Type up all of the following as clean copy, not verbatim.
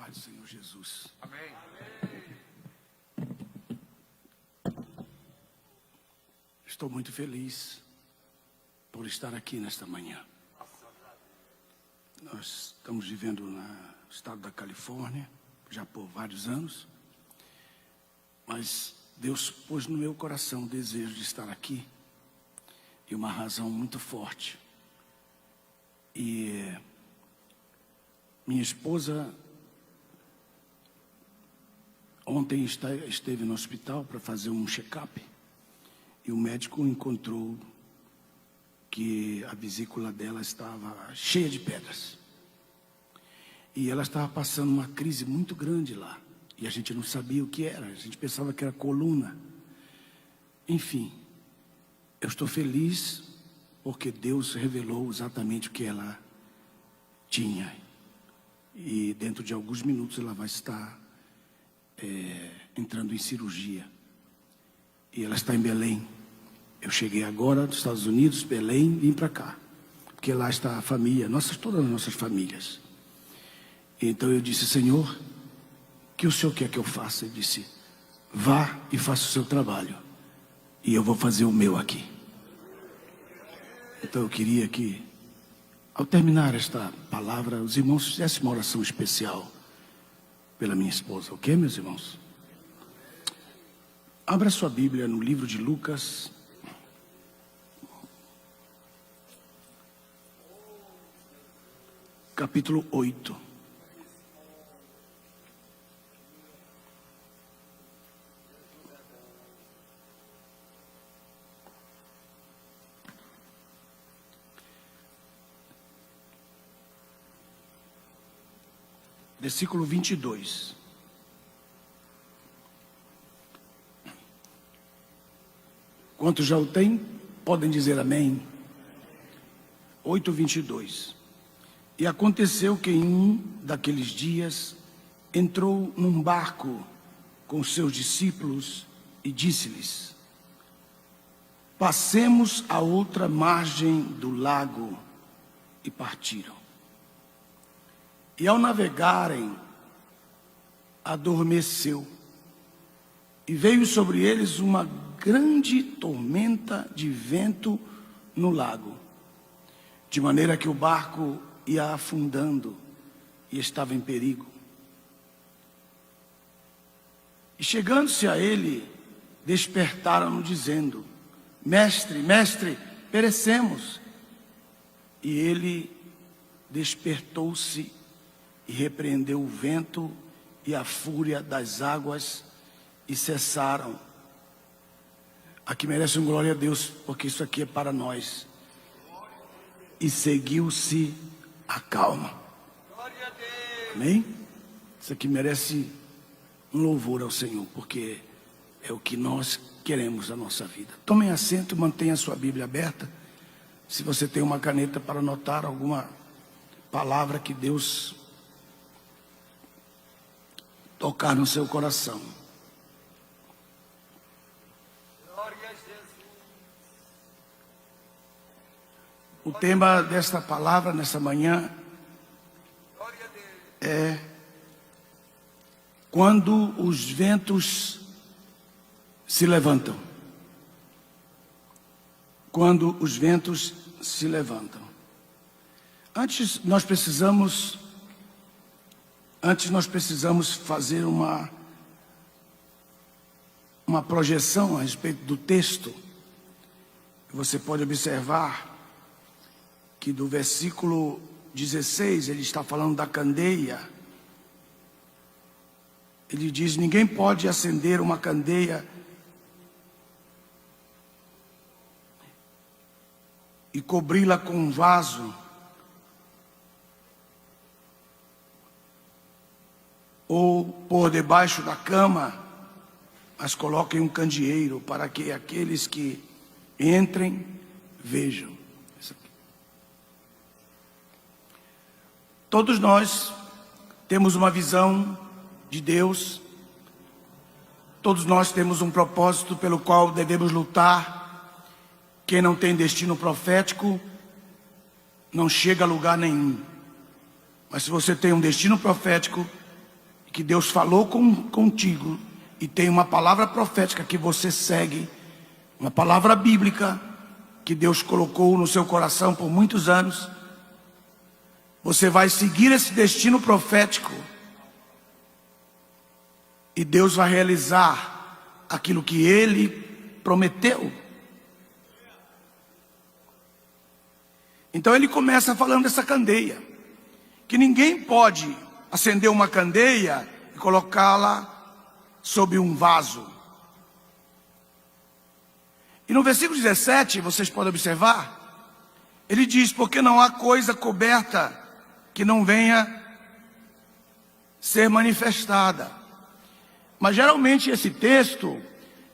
paz do Senhor Jesus. Amém. Estou muito feliz por estar aqui nesta manhã. Nós estamos vivendo no estado da Califórnia, já por vários anos, mas Deus pôs no meu coração o desejo de estar aqui, e uma razão muito forte. E minha esposa ontem esteve no hospital para fazer um check-up, e o médico encontrou que a vesícula dela estava cheia de pedras. E ela estava passando uma crise muito grande lá. E a gente não sabia o que era. A gente pensava que era coluna. Enfim, eu estou feliz porque Deus revelou exatamente o que ela tinha. E dentro de alguns minutos ela vai estar entrando em cirurgia. E ela está em Belém. Eu cheguei agora dos Estados Unidos, Belém, vim para cá. Porque lá está a família, todas as nossas famílias. Então eu disse: Senhor, o que o Senhor quer que eu faça? Ele disse: vá e faça o seu trabalho, e eu vou fazer o meu aqui. Então eu queria que, ao terminar esta palavra, os irmãos fizessem uma oração especial pela minha esposa, ok, meus irmãos? Abra sua Bíblia no livro de Lucas, capítulo 8. Versículo 22. Quantos já o têm? Podem dizer amém. 8:22. E aconteceu que em um daqueles dias entrou num barco com seus discípulos e disse-lhes: passemos à outra margem do lago. E partiram. E ao navegarem, adormeceu, e veio sobre eles uma grande tormenta de vento no lago, de maneira que o barco ia afundando e estava em perigo. E chegando-se a ele, despertaram-no dizendo: Mestre, mestre, perecemos. E ele despertou-se e repreendeu o vento e a fúria das águas, e cessaram. Aqui merece um glória a Deus, porque isso aqui é para nós. E seguiu-se a calma. Amém? Isso aqui merece um louvor ao Senhor, porque é o que nós queremos na nossa vida. Tomem assento, mantenha a sua Bíblia aberta. Se você tem uma caneta para anotar alguma palavra que Deus tocar no seu coração. O tema desta palavra nessa manhã é: quando os ventos se levantam. Quando os ventos se levantam. Antes nós precisamos fazer uma projeção a respeito do texto. Você pode observar que do versículo 16, ele está falando da candeia. Ele diz: ninguém pode acender uma candeia e cobri-la com um vaso, ou por debaixo da cama, mas coloquem um candeeiro para que aqueles que entrem vejam. Isso aqui. Todos nós temos uma visão de Deus, todos nós temos um propósito pelo qual devemos lutar. Quem não tem destino profético não chega a lugar nenhum. Mas se você tem um destino profético, que Deus falou contigo e tem uma palavra profética que você segue, uma palavra bíblica que Deus colocou no seu coração por muitos anos, você vai seguir esse destino profético e Deus vai realizar aquilo que Ele prometeu. Então ele começa falando dessa candeia, que ninguém pode acender uma candeia e colocá-la sob um vaso. E no versículo 17, vocês podem observar, ele diz: porque não há coisa coberta que não venha ser manifestada. Mas geralmente esse texto,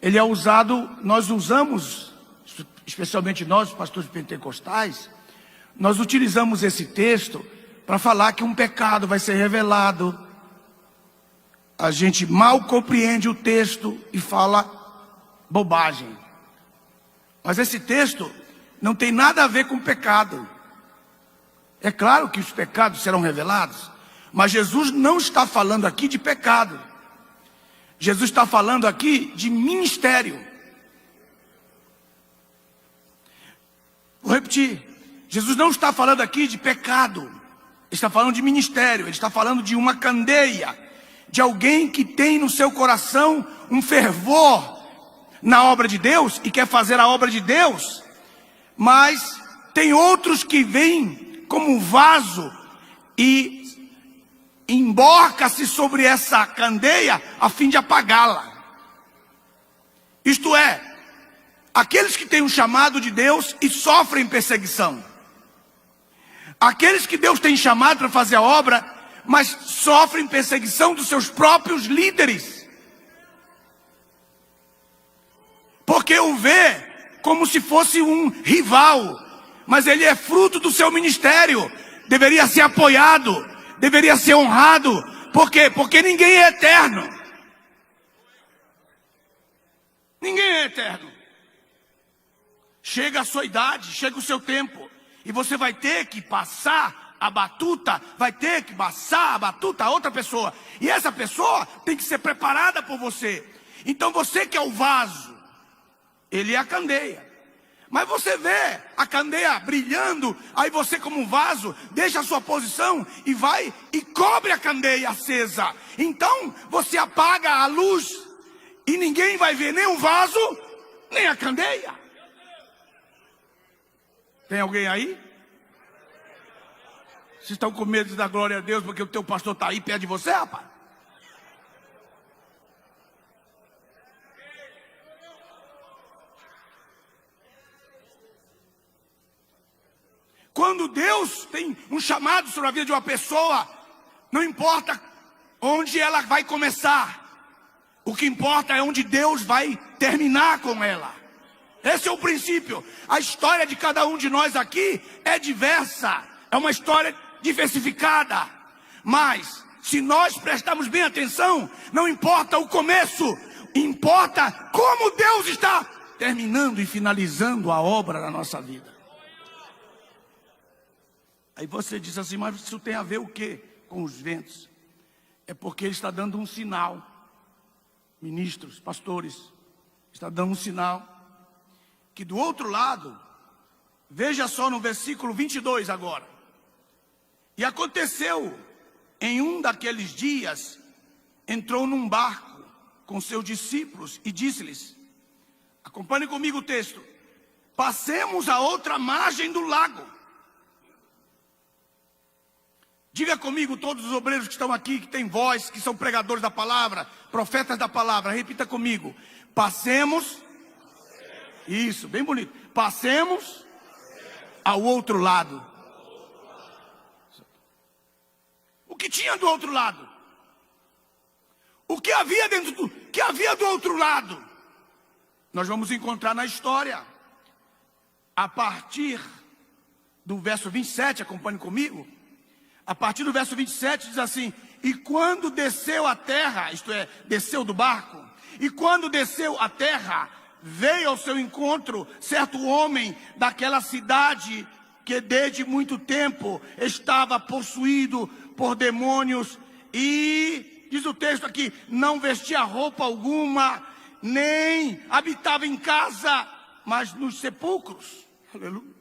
ele é usado, nós usamos, especialmente nós, os pastores pentecostais, nós utilizamos esse texto para falar que um pecado vai ser revelado. A gente mal compreende o texto e fala bobagem. Mas esse texto não tem nada a ver com pecado. É claro que os pecados serão revelados, mas Jesus não está falando aqui de pecado. Jesus está falando aqui de ministério. Vou repetir. Jesus não está falando aqui de pecado. Ele está falando de ministério. Ele está falando de uma candeia, de alguém que tem no seu coração um fervor na obra de Deus e quer fazer a obra de Deus, mas tem outros que vêm como vaso e emborca-se sobre essa candeia a fim de apagá-la. Isto é, aqueles que têm um chamado de Deus e sofrem perseguição. Aqueles que Deus tem chamado para fazer a obra, mas sofrem perseguição dos seus próprios líderes. Porque o vê como se fosse um rival, mas ele é fruto do seu ministério. Deveria ser apoiado, deveria ser honrado. Por quê? Porque ninguém é eterno. Ninguém é eterno. Chega a sua idade, chega o seu tempo, e você vai ter que passar a batuta, vai ter que passar a batuta a outra pessoa. E essa pessoa tem que ser preparada por você. Então você que é o vaso, ele é a candeia. Mas você vê a candeia brilhando, aí você como vaso, deixa a sua posição e vai e cobre a candeia acesa. Então você apaga a luz e ninguém vai ver nem o vaso, nem a candeia. Tem alguém aí? Vocês estão com medo de dar glória a Deus porque o teu pastor está aí perto de você, rapaz? Quando Deus tem um chamado sobre a vida de uma pessoa, não importa onde ela vai começar, o que importa é onde Deus vai terminar com ela. Esse é o princípio. A história de cada um de nós aqui é diversa, é uma história diversificada. Mas, se nós prestarmos bem atenção, não importa o começo, importa como Deus está terminando e finalizando a obra na nossa vida. Aí você diz assim: mas isso tem a ver o quê com os ventos? É porque Ele está dando um sinal. Ministros, pastores, está dando um sinal que do outro lado, veja só no versículo 22 agora. E aconteceu, em um daqueles dias, entrou num barco com seus discípulos e disse-lhes, acompanhe comigo o texto: passemos a outra margem do lago. Diga comigo, todos os obreiros que estão aqui, que têm voz, que são pregadores da palavra, profetas da palavra, repita comigo: passemos. Isso, bem bonito. Passemos ao outro lado. O que tinha do outro lado? O que havia do outro lado? Nós vamos encontrar na história. A partir do verso 27, acompanhe comigo. A partir do verso 27 diz assim: e quando desceu a terra, isto é, desceu do barco, e quando desceu a terra, veio ao seu encontro certo homem daquela cidade que desde muito tempo estava possuído por demônios e diz o texto aqui, não vestia roupa alguma, nem habitava em casa, mas nos sepulcros. Aleluia.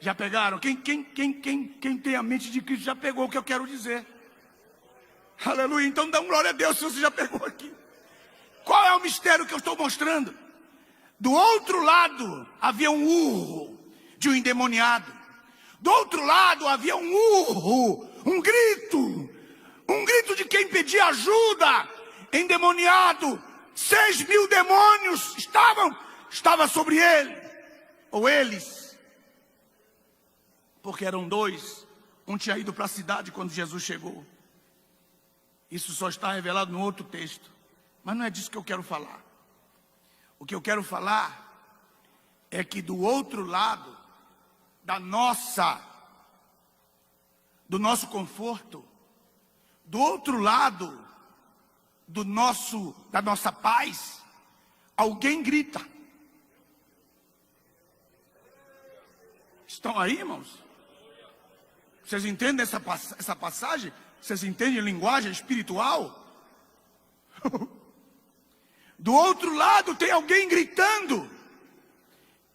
Já pegaram? Quem tem a mente de Cristo já pegou o que eu quero dizer. Aleluia. Então dá glória a Deus se você já pegou aqui. Qual é o mistério que eu estou mostrando? Do outro lado havia um urro de um endemoniado. Do outro lado havia um urro, um grito de quem pedia ajuda, endemoniado. 6.000 demônios estavam sobre ele, ou eles, porque eram dois. Um tinha ido para a cidade quando Jesus chegou. Isso só está revelado no outro texto, mas não é disso que eu quero falar. O que eu quero falar é que do outro lado do nosso conforto, do outro lado da nossa paz, alguém grita. Estão aí, irmãos? Vocês entendem essa passagem? Vocês entendem linguagem espiritual? Do outro lado tem alguém gritando.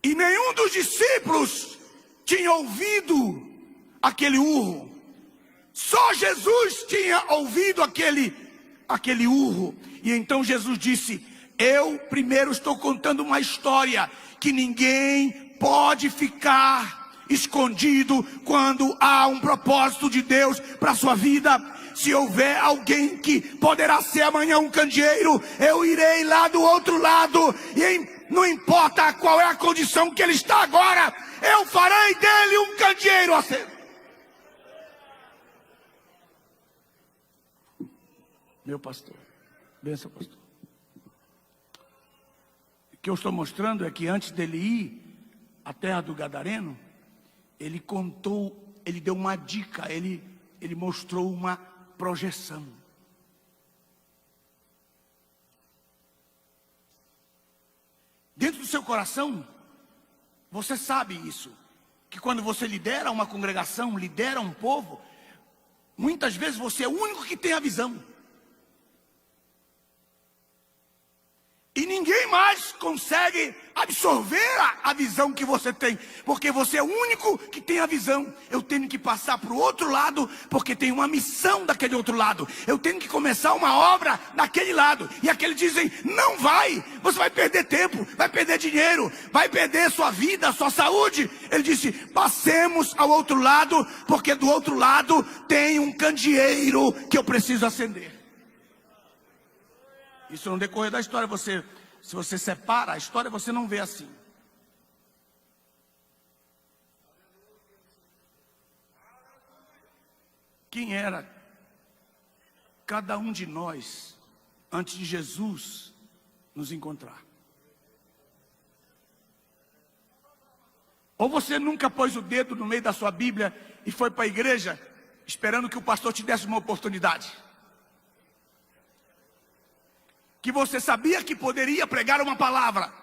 E nenhum dos discípulos tinha ouvido aquele urro. Só Jesus tinha ouvido aquele urro. E então Jesus disse: eu primeiro estou contando uma história que ninguém pode ficar escondido quando há um propósito de Deus para a sua vida. Se houver alguém que poderá ser amanhã um candeeiro, eu irei lá do outro lado, e não importa qual é a condição que ele está agora, eu farei dele um candeeiro aceso. Meu pastor, benção, pastor. O que eu estou mostrando é que antes dele ir à terra do Gadareno, ele deu uma dica, ele mostrou uma projeção. Dentro do seu coração, você sabe isso, que quando você lidera uma congregação, lidera um povo, muitas vezes você é o único que tem a visão. E ninguém mais consegue absorver a visão que você tem, porque você é o único que tem a visão. Eu tenho que passar para o outro lado, porque tem uma missão daquele outro lado. Eu tenho que começar uma obra daquele lado. E aqueles dizem: não vai, você vai perder tempo, vai perder dinheiro, vai perder sua vida, sua saúde. Ele disse: passemos ao outro lado, porque do outro lado tem um candeeiro que eu preciso acender. Isso no decorrer da história, se você separa a história, você não vê assim. Quem era cada um de nós antes de Jesus nos encontrar? Ou você nunca pôs o dedo no meio da sua Bíblia e foi para a igreja esperando que o pastor te desse uma oportunidade? Que você sabia que poderia pregar uma palavra,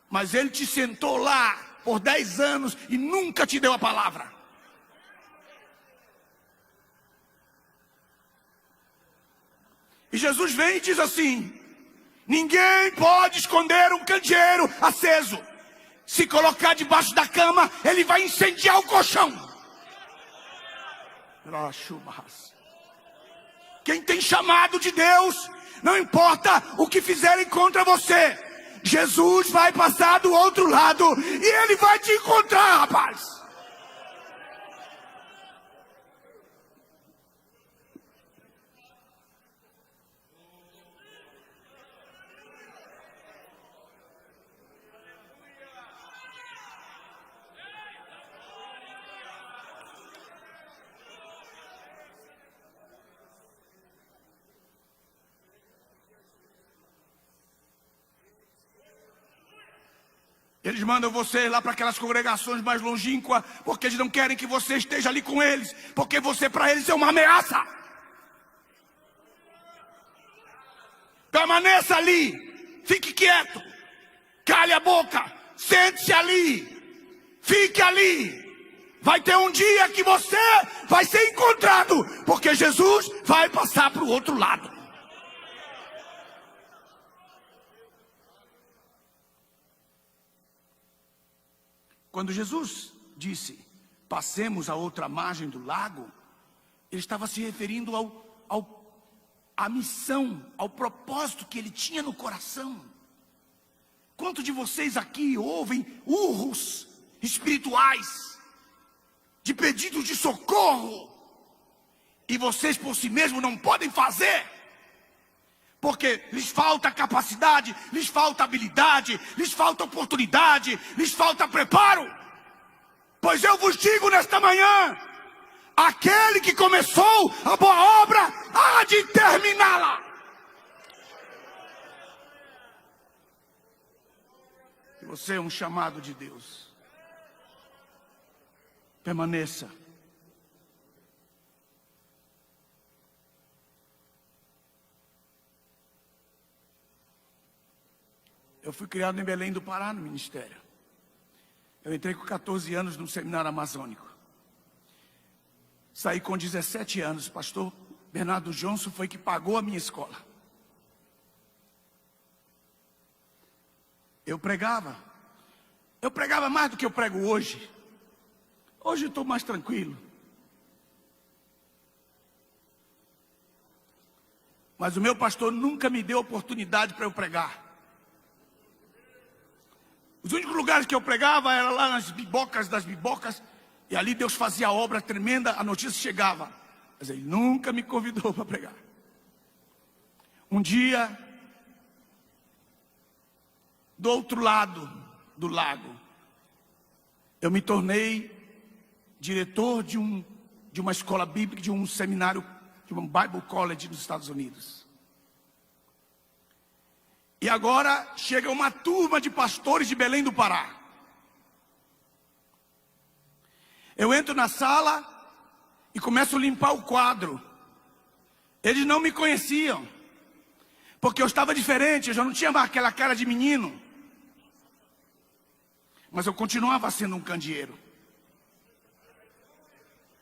mas ele te sentou lá por 10 anos e nunca te deu a palavra. E Jesus vem e diz assim: ninguém pode esconder um candeeiro aceso. Se colocar debaixo da cama, ele vai incendiar o colchão. Quem tem chamado de Deus, não importa o que fizerem contra você, Jesus vai passar do outro lado e ele vai te encontrar, rapaz. Eles mandam você lá para aquelas congregações mais longínquas, porque eles não querem que você esteja ali com eles, porque você para eles é uma ameaça. Permaneça ali, fique quieto, cale a boca, sente-se ali, fique ali, Vai ter um dia que você vai ser encontrado, porque Jesus vai passar para o outro lado. Quando Jesus disse, passemos a outra margem do lago, ele estava se referindo à missão, ao propósito que ele tinha no coração. Quantos de vocês aqui ouvem urros espirituais, de pedidos de socorro, e vocês por si mesmos não podem fazer, porque lhes falta capacidade, lhes falta habilidade, lhes falta oportunidade, lhes falta preparo? Pois eu vos digo nesta manhã, aquele que começou a boa obra há de terminá-la. Você é um chamado de Deus. Permaneça. Eu fui criado em Belém do Pará, no ministério. Eu entrei com 14 anos no seminário amazônico. Saí com 17 anos. Pastor Bernardo Johnson foi que pagou a minha escola. Eu pregava mais do que eu prego hoje. Hoje eu estou mais tranquilo. Mas o meu pastor nunca me deu oportunidade para eu pregar. Os únicos lugares que eu pregava era lá nas bibocas das bibocas. E ali Deus fazia a obra tremenda, a notícia chegava. Mas ele nunca me convidou para pregar. Um dia, do outro lado do lago, eu me tornei diretor de uma escola bíblica, de um seminário, de um Bible College nos Estados Unidos. E agora chega uma turma de pastores de Belém do Pará. Eu entro na sala e começo a limpar o quadro. Eles não me conheciam, porque eu estava diferente, eu já não tinha mais aquela cara de menino. Mas eu continuava sendo um candeeiro.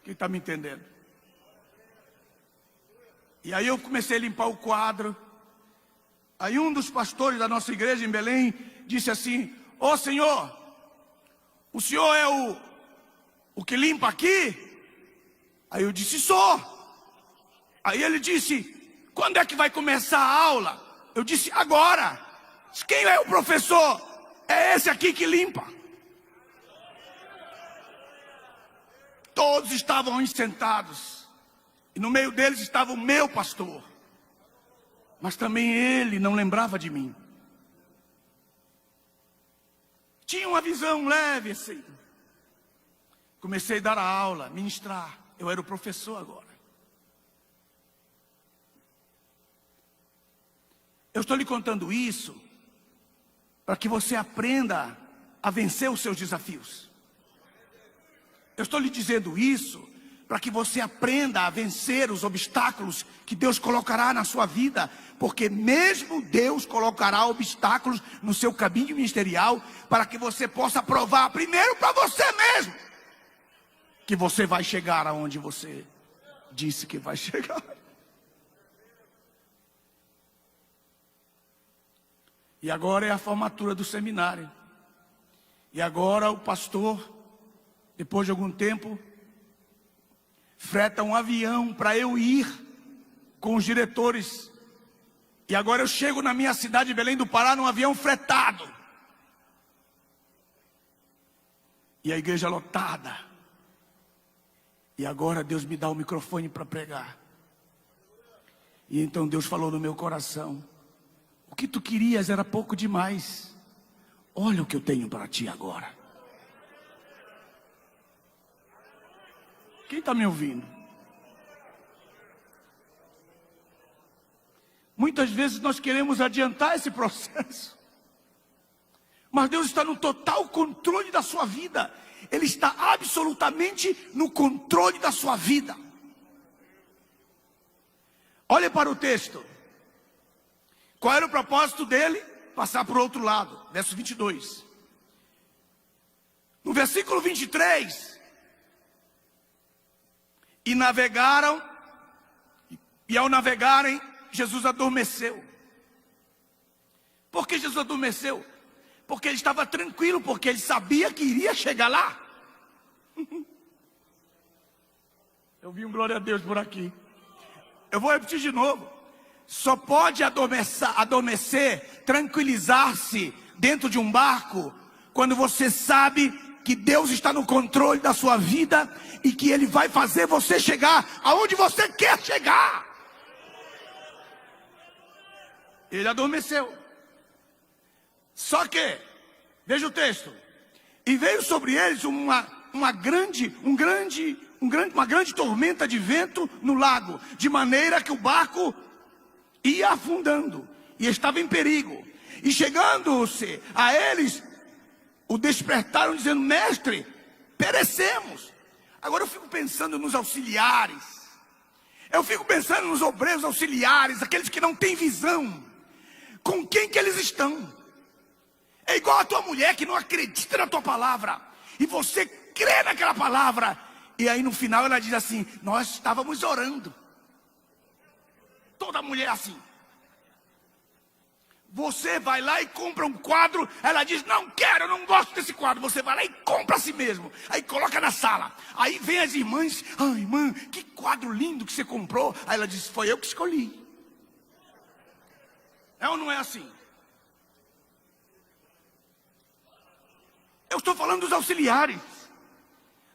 Quem está me entendendo? E aí eu comecei a limpar o quadro. Aí um dos pastores da nossa igreja em Belém disse assim: ô senhor, o senhor é o que limpa aqui? Aí eu disse: sou. Aí ele disse: quando é que vai começar a aula? Eu disse: agora. Quem é o professor? É esse aqui que limpa. Todos estavam aí sentados, e no meio deles estava o meu pastor, mas também ele não lembrava de mim. Tinha uma visão leve assim. Comecei a dar a aula, ministrar. Eu era o professor agora. Eu estou lhe contando isso para que você aprenda a vencer os seus desafios. Eu estou lhe dizendo isso para que você aprenda a vencer os obstáculos que Deus colocará na sua vida, porque mesmo Deus colocará obstáculos no seu caminho ministerial para que você possa provar primeiro para você mesmo que você vai chegar aonde você disse que vai chegar. E agora é a formatura do seminário. E agora o pastor, depois de algum tempo, freta um avião para eu ir com os diretores. E agora eu chego na minha cidade de Belém do Pará num avião fretado. E a igreja lotada. E agora Deus me dá o microfone para pregar. E então Deus falou no meu coração: o que tu querias era pouco demais. Olha o que eu tenho para ti agora. Quem está me ouvindo? Muitas vezes nós queremos adiantar esse processo, mas Deus está no total controle da sua vida. Ele está absolutamente no controle da sua vida. Olhe para o texto. Qual era o propósito dele? Passar para o outro lado. Verso 22. No versículo 23, E navegaram, e ao navegarem, Jesus adormeceu. Por que Jesus adormeceu? Porque ele estava tranquilo, porque ele sabia que iria chegar lá. Eu vi um glória a Deus por aqui. Eu vou repetir de novo. Só pode adormecer, tranquilizar-se dentro de um barco quando você sabe que Deus está no controle da sua vida e que Ele vai fazer você chegar aonde você quer chegar. Ele adormeceu. Só que, veja o texto. E veio sobre eles uma grande tormenta de vento no lago, de maneira que o barco ia afundando e estava em perigo. E chegando-se a eles, o despertaram dizendo: mestre, perecemos. Agora eu fico pensando nos auxiliares. Eu fico pensando nos obreiros auxiliares, aqueles que não têm visão. Com quem que eles estão? É igual a tua mulher que não acredita na tua palavra. E você crê naquela palavra. E aí no final ela diz assim: nós estávamos orando. Toda mulher é assim. Você vai lá e compra um quadro. Ela diz: não quero, não gosto desse quadro. Você vai lá e compra a si mesmo. Aí coloca na sala. Aí vem as irmãs: ah, irmã, que quadro lindo que você comprou. Aí ela diz: foi eu que escolhi. É ou não é assim? Eu estou falando dos auxiliares,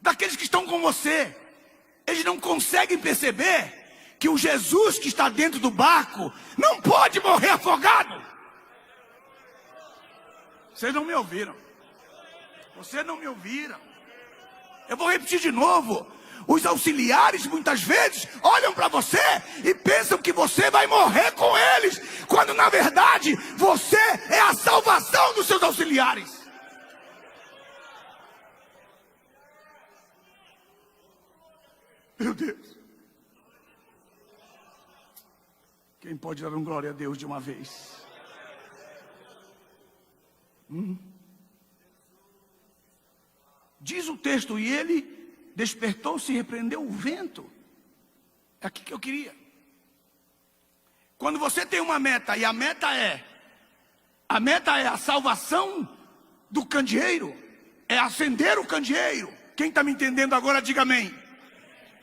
daqueles que estão com você. Eles não conseguem perceber que o Jesus que está dentro do barco não pode morrer afogado. Vocês não me ouviram. Vocês não me ouviram. Eu vou repetir de novo. Os auxiliares muitas vezes olham para você e pensam que você vai morrer com eles, quando na verdade você é a salvação dos seus auxiliares. Meu Deus. Quem pode dar um glória a Deus de uma vez? Diz o texto: e ele despertou-se e repreendeu o vento. É aqui que eu queria. Quando você tem uma meta, e a meta é a salvação do candeeiro, é acender o candeeiro. Quem está me entendendo agora, diga amém.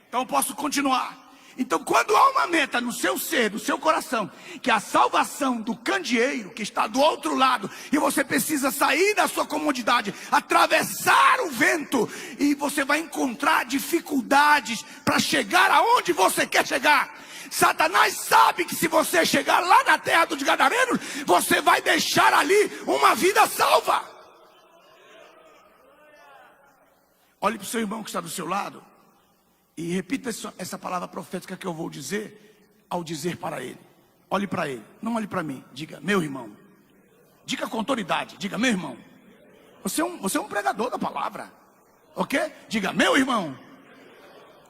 Então eu posso continuar. Então, quando há uma meta no seu ser, no seu coração, que é a salvação do candeeiro, que está do outro lado, e você precisa sair da sua comodidade, atravessar o vento, e você vai encontrar dificuldades para chegar aonde você quer chegar. Satanás sabe que se você chegar lá na terra dos Gadarenos, você vai deixar ali uma vida salva. Olhe para o seu irmão que está do seu lado e repita essa palavra profética que eu vou dizer, ao dizer para ele. Olhe para ele, não olhe para mim. Diga: meu irmão. Diga com autoridade. Diga: meu irmão. Você é um pregador da palavra, ok? Diga: meu irmão.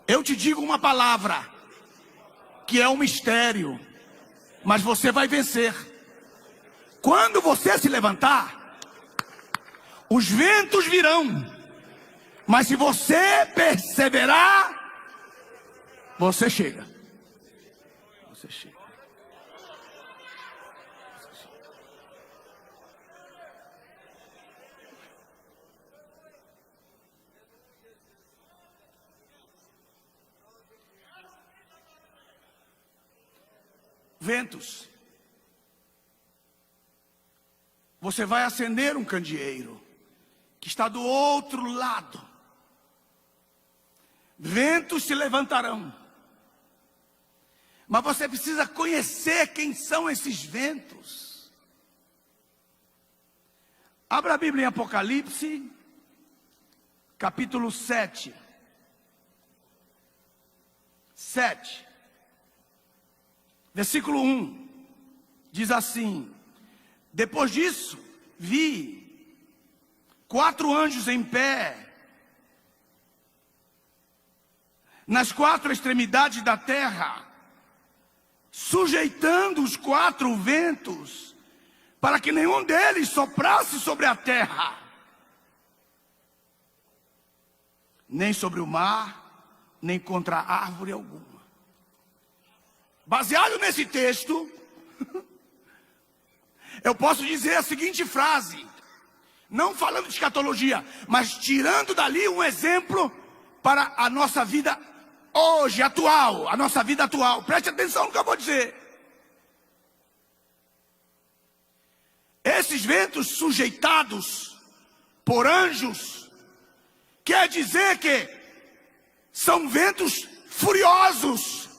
Eu te digo uma palavra que é um mistério, mas você vai vencer. Quando você se levantar, os ventos virão, mas se você perseverar, você chega. Você chega. Você chega. Ventos. Você vai acender um candeeiro que está do outro lado. Ventos se levantarão. Mas você precisa conhecer quem são esses ventos. Abra a Bíblia em Apocalipse, capítulo 7. 7. Versículo 1. Diz assim: depois disso, vi 4 anjos em pé, nas 4 extremidades da terra, sujeitando os 4 ventos, para que nenhum deles soprasse sobre a terra, nem sobre o mar, nem contra árvore alguma. Baseado nesse texto, eu posso dizer a seguinte frase, não falando de escatologia, mas tirando dali um exemplo para a nossa vida hoje, atual, a nossa vida atual. Preste atenção no que eu vou dizer. Esses ventos sujeitados por anjos, quer dizer que são ventos furiosos,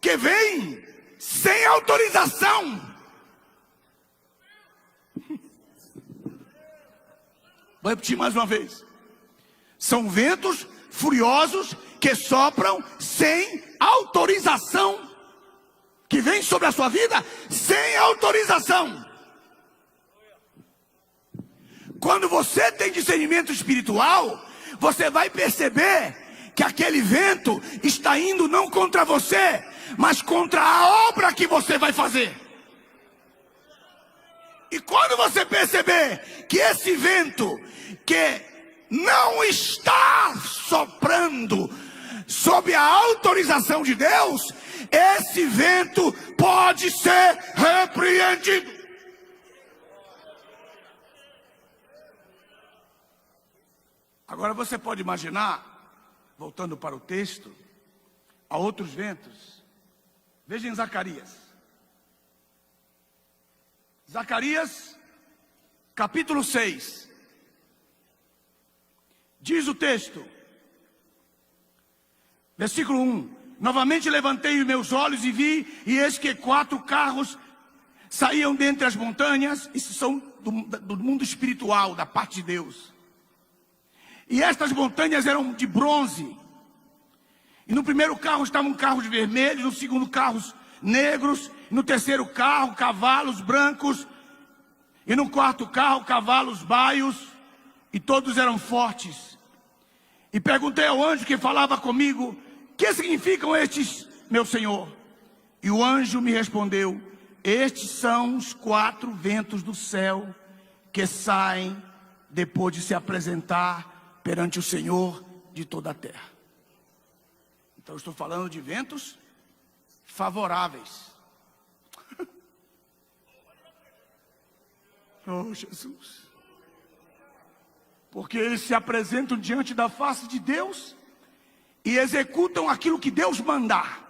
que vêm sem autorização. Vou repetir mais uma vez. São ventos furiosos que sopram sem autorização, que vêm sobre a sua vida sem autorização. Quando você tem discernimento espiritual, você vai perceber que aquele vento está indo não contra você, mas contra a obra que você vai fazer. E quando você perceber que esse vento, que não está soprando sob a autorização de Deus, esse vento pode ser repreendido. Agora você pode imaginar, voltando para o texto, há outros ventos. Veja em Zacarias. Zacarias, capítulo 6. Diz o texto, versículo 1. Novamente levantei os meus olhos e vi, e eis que 4 carros saíam dentre as montanhas. Isso são do mundo espiritual, da parte de Deus. E estas montanhas eram de bronze. E no primeiro carro estavam carros vermelhos, no segundo carros negros, no terceiro carro cavalos brancos, e no quarto carro cavalos baios, e todos eram fortes. E perguntei ao anjo que falava comigo, que significam estes, meu senhor? E o anjo me respondeu, estes são os 4 ventos do céu que saem depois de se apresentar perante o Senhor de toda a terra. Então eu estou falando de ventos favoráveis. Oh, Jesus. Porque eles se apresentam diante da face de Deus e executam aquilo que Deus mandar.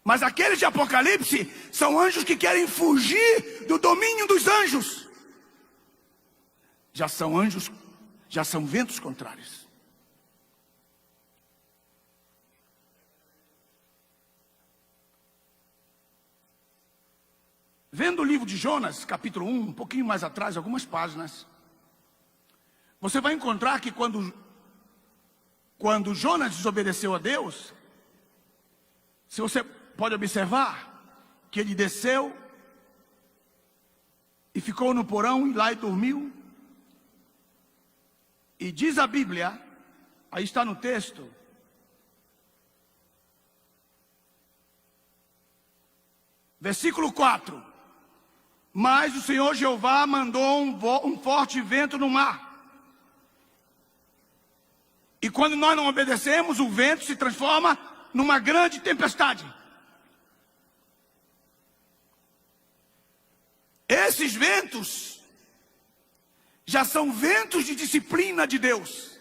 Mas aqueles de Apocalipse são anjos que querem fugir do domínio dos anjos. Já são anjos, já são ventos contrários. Vendo o livro de Jonas, capítulo 1, um pouquinho mais atrás, algumas páginas, você vai encontrar que quando Jonas desobedeceu a Deus, se você pode observar, que ele desceu e ficou no porão e lá e dormiu. E diz a Bíblia, aí está no texto, versículo 4. Mas o Senhor Jeová mandou um forte vento no mar. E quando nós não obedecemos, o vento se transforma numa grande tempestade. Esses ventos já são ventos de disciplina de Deus.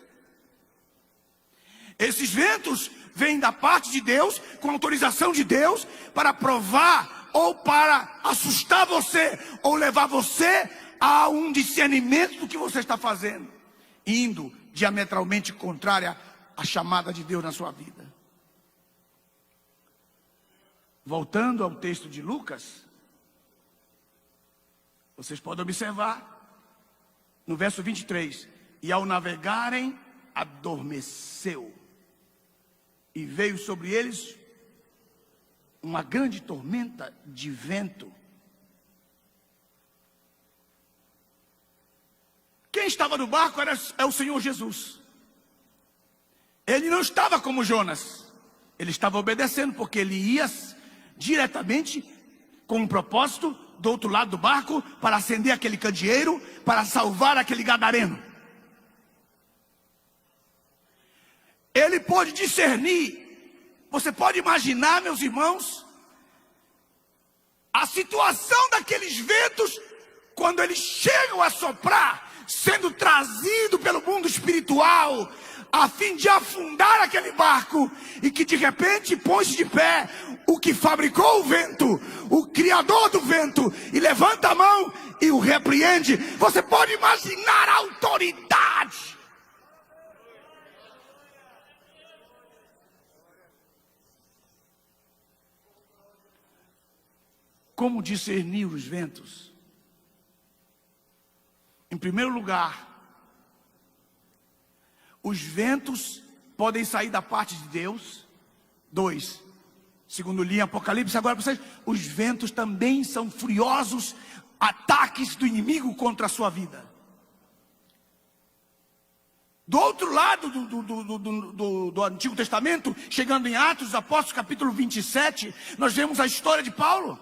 Esses ventos vêm da parte de Deus, com autorização de Deus, para provar ou para assustar você, ou levar você a um discernimento do que você está fazendo, indo diametralmente contrária à chamada de Deus na sua vida. Voltando ao texto de Lucas, vocês podem observar, no verso 23, e ao navegarem, adormeceu, e veio sobre eles uma grande tormenta de vento. Quem estava no barco é o Senhor Jesus. Ele não estava como Jonas, ele estava obedecendo, porque ele ia diretamente com um propósito do outro lado do barco, para acender aquele candeeiro, para salvar aquele gadareno. ele pôde discernir. Você pode imaginar, meus irmãos, a situação daqueles ventos quando eles chegam a soprar, sendo trazido pelo mundo espiritual, a fim de afundar aquele barco, e que de repente põe-se de pé o que fabricou o vento, o criador do vento, e levanta a mão e o repreende. Você pode imaginar a autoridade. Como discernir os ventos? Em primeiro lugar, os ventos podem sair da parte de Deus. 2, segundo li em Apocalipse, agora para vocês, os ventos também são furiosos ataques do inimigo contra a sua vida. Do outro lado do Antigo Testamento, chegando em Atos dos Apóstolos, capítulo 27, nós vemos a história de Paulo.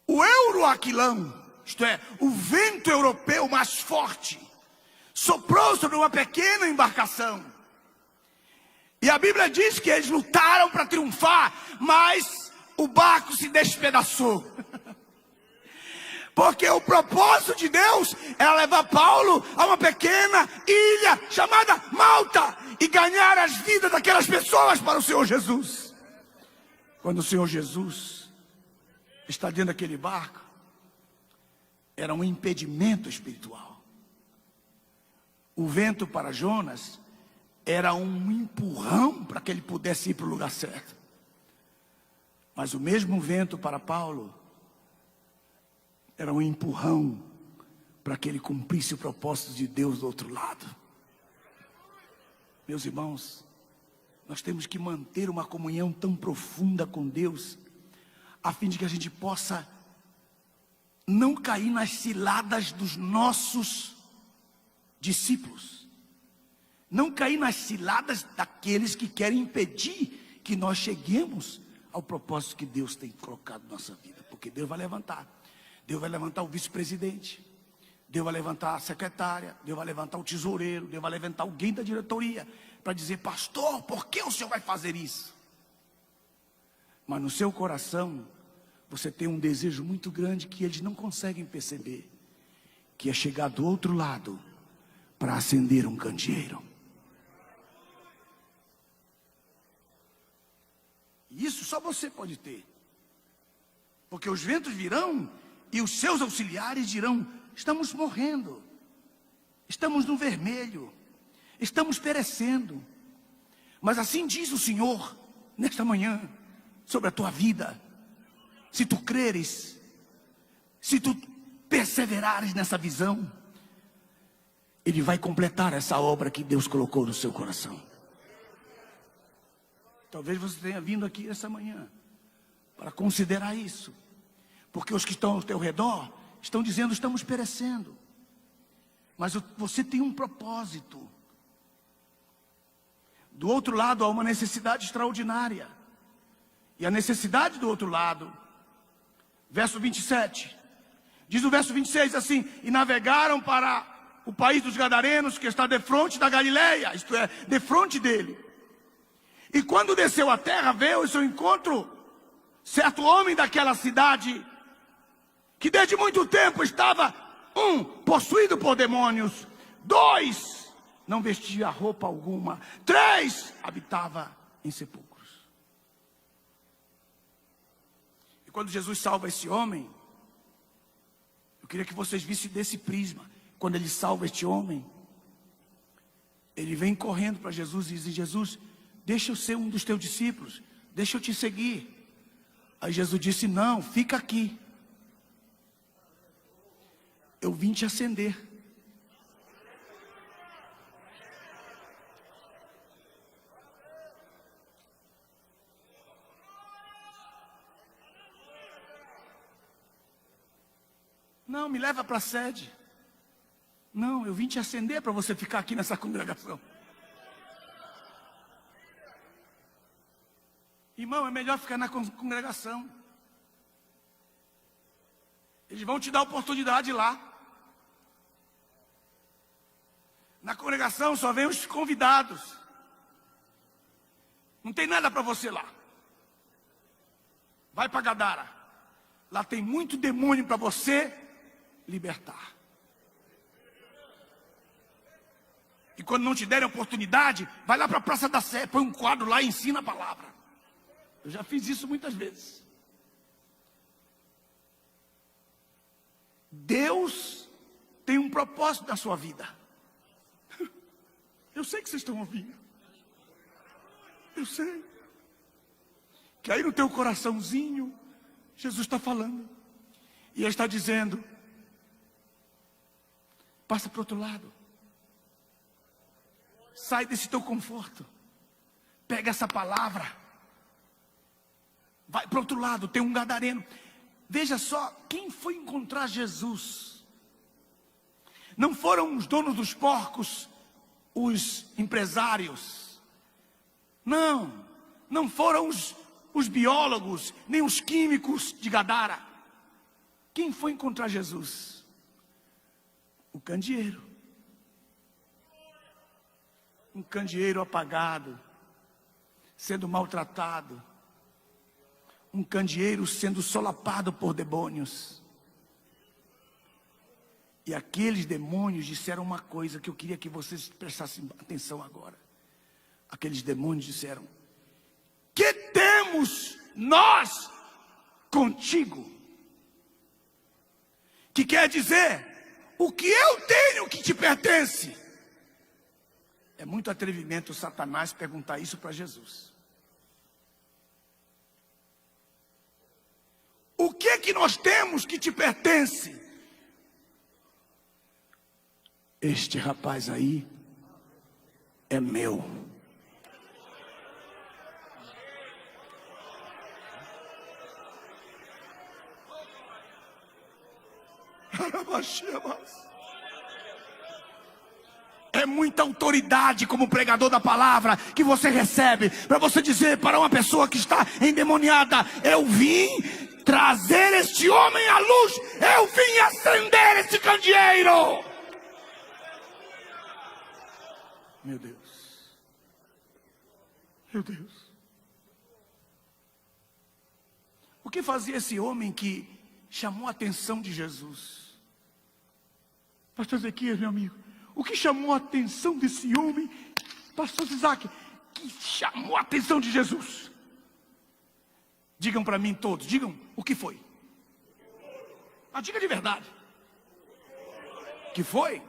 O Euroaquilão, isto é, o vento europeu mais forte, soprou sobre uma pequena embarcação. E a Bíblia diz que eles lutaram para triunfar, mas o barco se despedaçou. Porque o propósito de Deus era levar Paulo a uma pequena ilha chamada Malta e ganhar as vidas daquelas pessoas para o Senhor Jesus. Quando o Senhor Jesus está dentro daquele barco, era um impedimento espiritual. O vento para Jonas era um empurrão para que ele pudesse ir para o lugar certo. Mas o mesmo vento para Paulo era um empurrão para que ele cumprisse o propósito de Deus do outro lado. Meus irmãos, nós temos que manter uma comunhão tão profunda com Deus, a fim de que a gente possa não cair nas ciladas dos nossos discípulos, não cair nas ciladas daqueles que querem impedir que nós cheguemos ao propósito que Deus tem colocado na nossa vida. Porque Deus vai levantar o vice-presidente, Deus vai levantar a secretária, Deus vai levantar o tesoureiro, Deus vai levantar alguém da diretoria para dizer: pastor, por que o senhor vai fazer isso? Mas no seu coração você tem um desejo muito grande que eles não conseguem perceber, que é chegar do outro lado para acender um candeeiro. E isso só você pode ter. Porque os ventos virão e os seus auxiliares dirão: estamos morrendo, estamos no vermelho, estamos perecendo. Mas assim diz o Senhor nesta manhã sobre a tua vida. Se tu creres, se tu perseverares nessa visão, Ele vai completar essa obra que Deus colocou no seu coração. Talvez você tenha vindo aqui essa manhã para considerar isso, porque os que estão ao teu redor estão dizendo: estamos perecendo. Mas você tem um propósito. Do outro lado há uma necessidade extraordinária. E a necessidade do outro lado, verso 27, diz o verso 26 assim: e navegaram para o país dos Gadarenos, que está defronte da Galileia, isto é, defronte dele. E quando desceu a terra, veio ao seu encontro certo homem daquela cidade, que desde muito tempo estava, 1, possuído por demônios, 2, não vestia roupa alguma, 3, habitava em sepulcros. E quando Jesus salva esse homem, eu queria que vocês vissem desse prisma. Quando ele salva este homem, ele vem correndo para Jesus e diz: Jesus, deixa eu ser um dos teus discípulos, deixa eu te seguir. Aí Jesus disse: não, fica aqui, eu vim te acender. Não, me leva para a sede. Não, eu vim te acender para você ficar aqui nessa congregação. Irmão, é melhor ficar na congregação. Eles vão te dar oportunidade lá. Na congregação só vem os convidados. Não tem nada para você lá. Vai para Gadara. Lá tem muito demônio para você libertar. E quando não te derem oportunidade, vai lá para a Praça da Sé, põe um quadro lá e ensina a palavra. Eu já fiz isso muitas vezes. Deus tem um propósito na sua vida. Eu sei que vocês estão ouvindo. Eu sei. Que aí no teu coraçãozinho, Jesus está falando. E Ele está dizendo: passa para o outro lado. Sai desse teu conforto. Pega essa palavra. Vai para o outro lado, tem um gadareno. Veja só, quem foi encontrar Jesus? Não foram os donos dos porcos, os empresários. Não foram os biólogos, nem os químicos de Gadara. Quem foi encontrar Jesus? O candeeiro. Um candeeiro apagado, sendo maltratado. Um candeeiro sendo solapado por demônios. E aqueles demônios disseram uma coisa que eu queria que vocês prestassem atenção agora. Aqueles demônios disseram: que temos nós contigo? Que quer dizer, o que eu tenho que te pertence? É muito atrevimento Satanás perguntar isso para Jesus. O que nós temos que te pertence? Este rapaz aí é meu. É muita autoridade como pregador da palavra que você recebe para você dizer para uma pessoa que está endemoniada: eu vim trazer este homem à luz, eu vim acender este candeeiro. Meu Deus, meu Deus. O que fazia esse homem que chamou a atenção de Jesus? Pastor Ezequiel, meu amigo, o que chamou a atenção desse homem, Pastor Isaac, que chamou a atenção de Jesus? Digam para mim todos, digam o que foi. Diga de verdade. Que foi?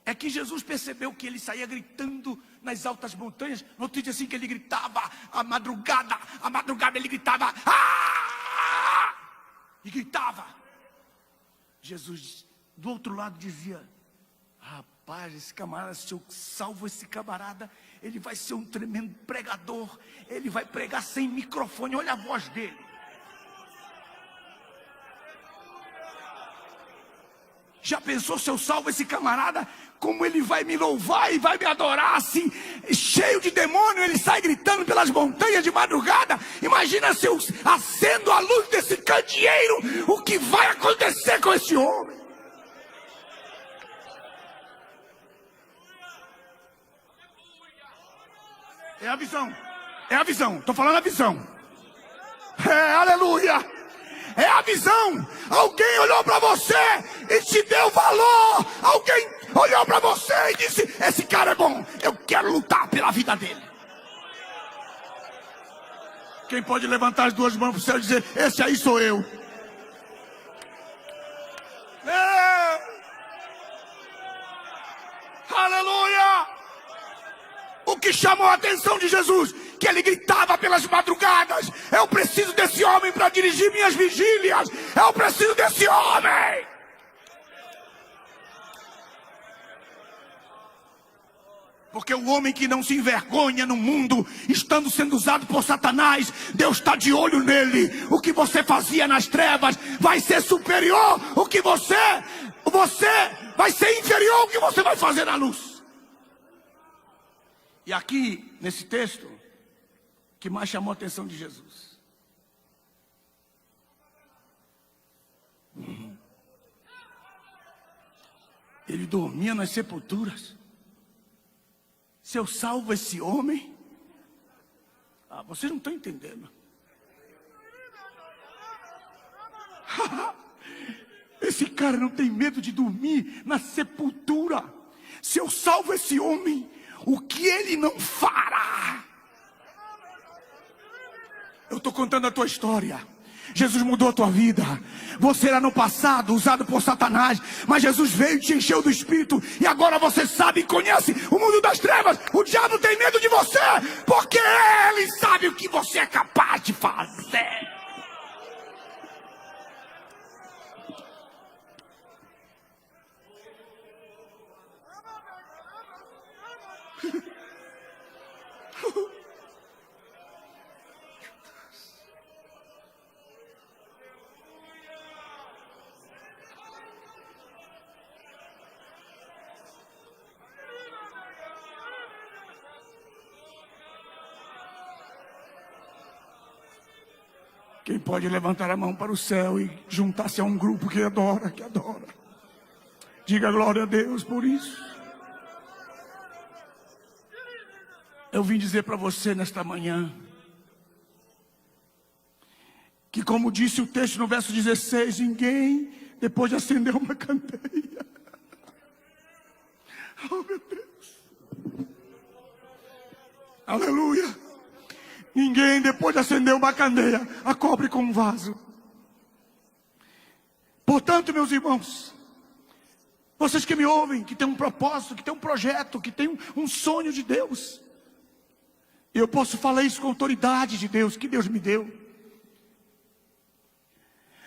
É que Jesus percebeu que ele saía gritando nas altas montanhas. No outro dia assim que ele gritava, à madrugada ele gritava, ah! E gritava. Jesus do outro lado dizia: rapaz, esse camarada, se eu salvo esse camarada, ele vai ser um tremendo pregador. Ele vai pregar sem microfone, olha a voz dele. Já pensou se eu salvo esse camarada? Como ele vai me louvar e vai me adorar assim, cheio de demônio, ele sai gritando pelas montanhas de madrugada. Imagina se eu acendo a luz desse candeeiro, o que vai acontecer com esse homem? É a visão, é a visão, estou falando a visão. É, aleluia. É a visão. Alguém olhou para você e te deu valor. Alguém olhou para você e disse: esse cara é bom, eu quero lutar pela vida dele. Quem pode levantar as duas mãos para o céu e dizer: esse aí sou eu? Aleluia. O que chamou a atenção de Jesus, que ele gritava pelas madrugadas: eu preciso desse homem para dirigir minhas vigílias. Eu preciso desse homem. Porque o homem que não se envergonha no mundo, estando sendo usado por Satanás, Deus está de olho nele. O que você fazia nas trevas vai ser superior. O que você vai ser inferior ao que você vai fazer na luz. E aqui, nesse texto, que mais chamou a atenção de Jesus. Ele dormia nas sepulturas. se eu salvo esse homem, vocês não estão entendendo. Esse cara não tem medo de dormir na sepultura. Se eu salvo esse homem, o que ele não fará? Eu estou contando a tua história. Jesus mudou a tua vida. Você era no passado usado por Satanás, mas Jesus veio e te encheu do Espírito, e agora você sabe e conhece o mundo das trevas. O diabo tem medo de você, porque ele sabe o que você é capaz de fazer. Quem pode levantar a mão para o céu e juntar-se a um grupo que adora, que adora. Diga glória a Deus por isso. Eu vim dizer para você nesta manhã, que como disse o texto no verso 16, ninguém, depois de acender uma candeia. Oh meu Deus. Aleluia. Ninguém, depois de acender uma candeia, a cobre com um vaso. Portanto, meus irmãos, vocês que me ouvem, que têm um propósito, que têm um projeto, que têm um sonho de Deus, eu posso falar isso com autoridade de Deus, que Deus me deu.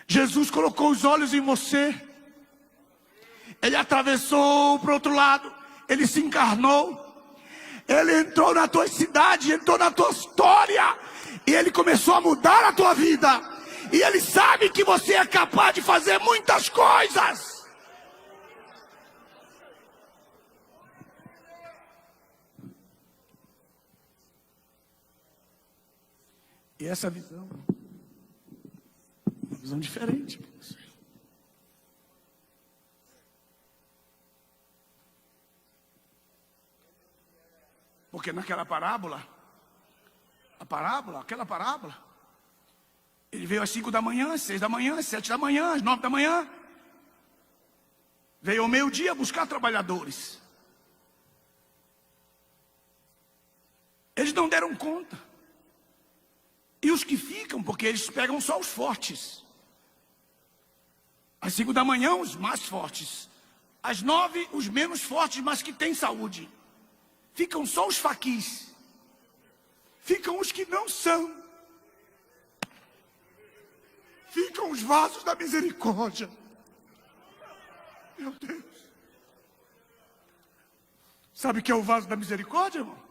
Jesus colocou os olhos em você. Ele atravessou para o outro lado. Ele se encarnou. Ele entrou na tua cidade, entrou na tua história, e Ele começou a mudar a tua vida. E Ele sabe que você é capaz de fazer muitas coisas. E essa visão, uma visão diferente. Porque naquela parábola, aquela parábola, ele veio às 5 da manhã, às 6 da manhã, às 7 da manhã, às 9 da manhã. Veio ao meio-dia buscar trabalhadores. Eles não deram conta. E os que ficam, porque eles pegam só os fortes. Às 5 da manhã, os mais fortes. Às 9, os menos fortes, mas que têm saúde. Ficam só os faquis. Ficam os que não são. Ficam os vasos da misericórdia. Meu Deus. Sabe o que é o vaso da misericórdia, irmão?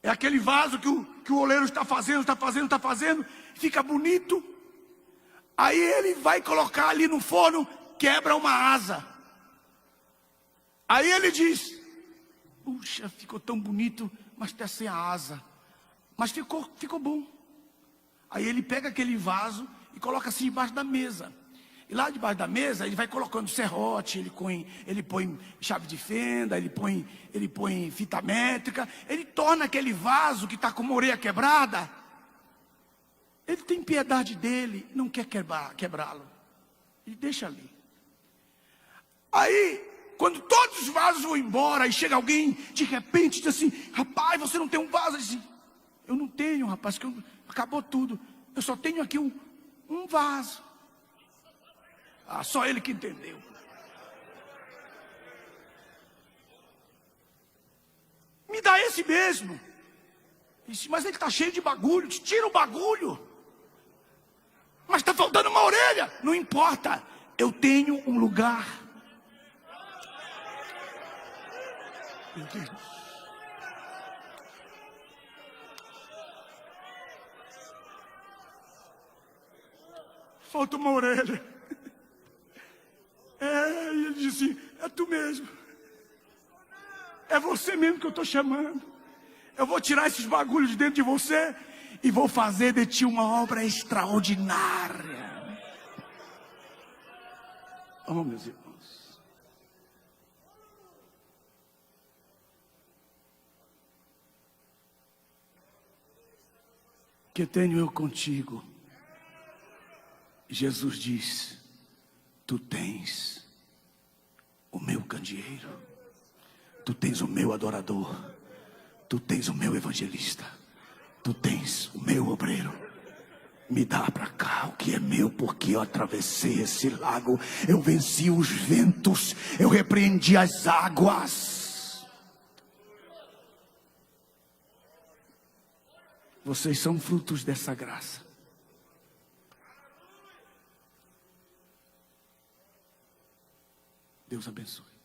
É aquele vaso que o oleiro está fazendo, fica bonito. Aí ele vai colocar ali no forno, quebra uma asa. Aí ele diz: puxa, ficou tão bonito, mas está sem a asa. Mas ficou bom. Aí ele pega aquele vaso e coloca assim debaixo da mesa. E lá debaixo da mesa ele vai colocando serrote, ele põe chave de fenda, ele põe fita métrica. Ele torna aquele vaso que está com uma orelha quebrada. Ele tem piedade dele, não quer quebrá-lo. Ele deixa ali. Aí, quando todos os vasos vão embora, e chega alguém, de repente, diz assim: rapaz, você não tem um vaso? Ele diz assim: eu não tenho, rapaz, que acabou tudo. Eu só tenho aqui um vaso. Só ele que entendeu. Me dá esse mesmo. Ele disse: mas ele está cheio de bagulho. Tira o bagulho. Mas está faltando uma orelha. Não importa, eu tenho um lugar. Meu Deus. Falta uma orelha. E ele disse: é tu mesmo. É você mesmo que eu estou chamando. Eu vou tirar esses bagulhos de dentro de você e vou fazer de ti uma obra extraordinária. Oh, meus irmãos. que tenho eu contigo. Jesus diz: tu tens o meu candeeiro, tu tens o meu adorador, tu tens o meu evangelista, tu tens o meu obreiro. Me dá para cá o que é meu, porque eu atravessei esse lago, eu venci os ventos, eu repreendi as águas. Vocês são frutos dessa graça. Deus abençoe.